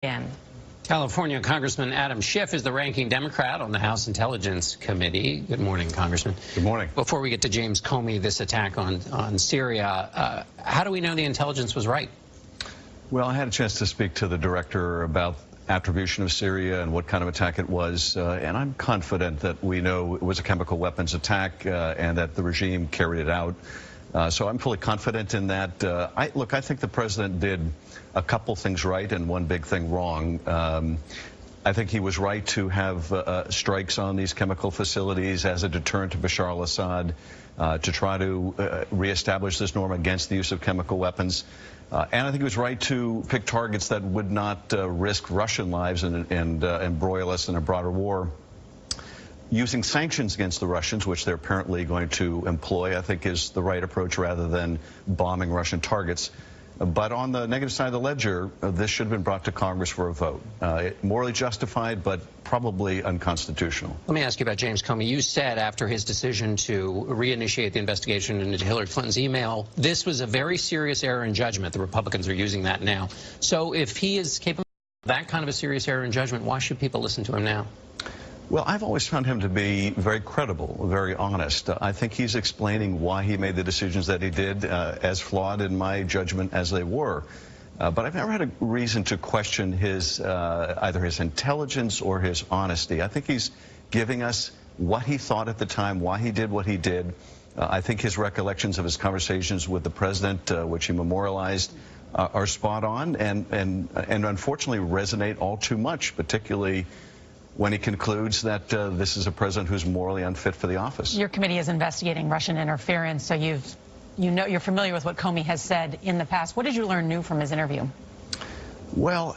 Again. California Congressman Adam Schiff is the ranking Democrat on the House Intelligence Committee. Good morning, Congressman. Good morning. Before we get to James Comey, this attack on Syria, how do we know the intelligence was right? Well, I had a chance to speak to the director about attribution of Syria and what kind of attack it was, and I'm confident that we know it was a chemical weapons attack and that the regime carried it out. So I'm fully confident in that. I think the president did a couple things right and one big thing wrong. I think he was right to have strikes on these chemical facilities as a deterrent to Bashar al-Assad, to try to reestablish this norm against the use of chemical weapons. And I think he was right to pick targets that would not risk Russian lives and embroil us in a broader war. Using sanctions against the Russians, which they're apparently going to employ, I think is the right approach rather than bombing Russian targets. But on the negative side of the ledger, this should have been brought to Congress for a vote. Morally justified, but probably unconstitutional. Let me ask you about James Comey. You said after his decision to reinitiate the investigation into Hillary Clinton's email, this was a very serious error in judgment. The Republicans are using that now. So if he is capable of that kind of a serious error in judgment, why should people listen to him now? Well, I've always found him to be very credible, very honest. I think he's explaining why he made the decisions that he did, as flawed in my judgment as they were. But I've never had a reason to question his either his intelligence or his honesty. I think he's giving us what he thought at the time, why he did what he did. I think his recollections of his conversations with the president, which he memorialized, are spot on and unfortunately resonate all too much, particularly when he concludes that this is a president who's morally unfit for the office. Your committee is investigating Russian interference, so you're familiar with what Comey has said in the past. What did you learn new from his interview? Well,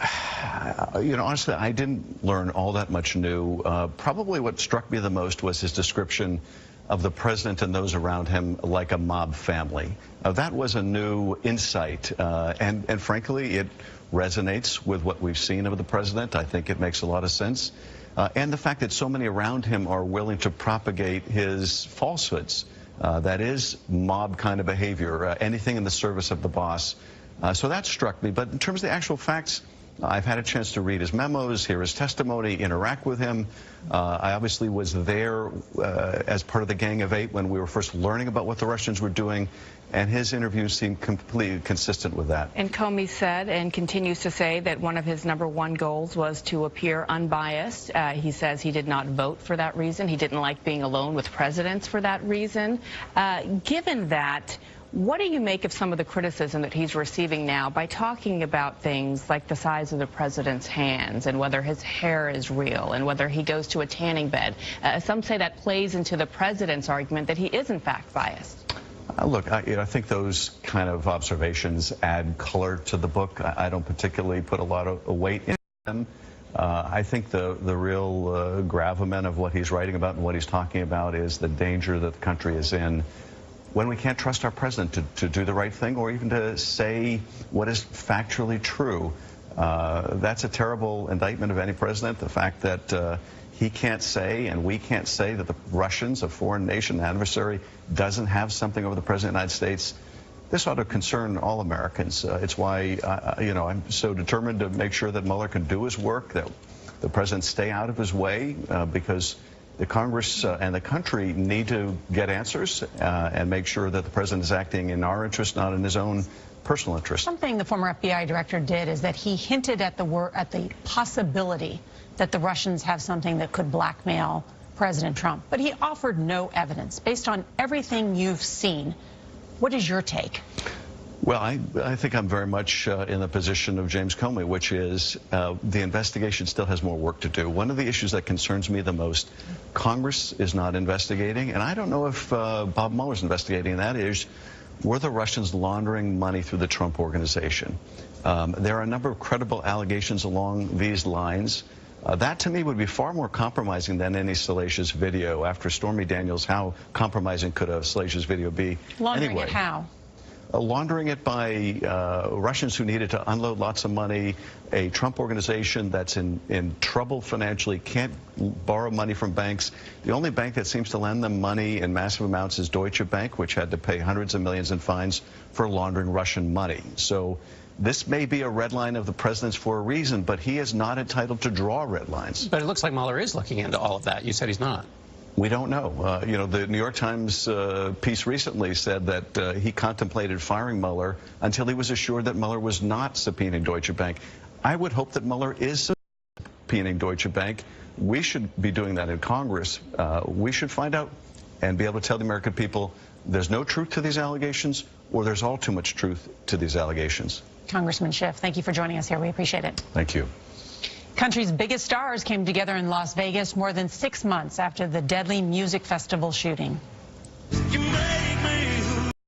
honestly, I didn't learn all that much new. Probably what struck me the most was his description of the president and those around him like a mob family. That was a new insight, and frankly, it resonates with what we've seen of the president. I think it makes a lot of sense. And the fact that so many around him are willing to propagate his falsehoods. That is mob kind of behavior, anything in the service of the boss. So that struck me. But in terms of the actual facts, I've had a chance to read his memos, hear his testimony, interact with him. I obviously was there as part of the Gang of Eight when we were first learning about what the Russians were doing, and his interviews seemed completely consistent with that. And Comey said and continues to say that one of his #1 goals was to appear unbiased. He says he did not vote for that reason. He didn't like being alone with presidents for that reason. Given that, what do you make of some of the criticism that he's receiving now by talking about things like the size of the president's hands and whether his hair is real and whether he goes to a tanning bed? Some say that plays into the president's argument that he is, in fact, biased. Look, I think those kind of observations add color to the book. I don't particularly put a lot of weight in them. I think the real gravamen of what he's writing about and what he's talking about is the danger that the country is in when we can't trust our president to do the right thing or even to say what is factually true. That's a terrible indictment of any president, the fact that he can't say and we can't say that the Russians, a foreign nation, adversary, doesn't have something over the president of the United States. This ought to concern all Americans. It's why I'm so determined to make sure that Mueller can do his work, that the president stay out of his way, because the Congress and the country need to get answers and make sure that the president is acting in our interest, not in his own personal interest. Something the former FBI director did is that he hinted at the possibility that the Russians have something that could blackmail President Trump. But he offered no evidence. Based on everything you've seen, what is your take? Well, I think I'm very much in the position of James Comey, which is the investigation still has more work to do. One of the issues that concerns me the most, Congress is not investigating, and I don't know if Bob Mueller's investigating, and that is, were the Russians laundering money through the Trump organization? There are a number of credible allegations along these lines. That, to me, would be far more compromising than any salacious video. After Stormy Daniels, how compromising could a salacious video be? Laundering it how? Laundering it by Russians who needed to unload lots of money, a Trump organization that's in trouble financially, can't borrow money from banks. The only bank that seems to lend them money in massive amounts is Deutsche Bank, which had to pay hundreds of millions in fines for laundering Russian money. So This may be a red line of the president's for a reason, but he is not entitled to draw red lines. But it looks like Mueller is looking into all of that. You said he's not. We don't know. You know, the New York Times piece recently said that he contemplated firing Mueller until he was assured that Mueller was not subpoenaing Deutsche Bank. I would hope that Mueller is subpoenaing Deutsche Bank. We should be doing that in Congress. We should find out and be able to tell the American people there's no truth to these allegations, or there's all too much truth to these allegations. Congressman Schiff, thank you for joining us here. We appreciate it. Thank you. Country's biggest stars came together in Las Vegas more than 6 months after the deadly music festival shooting.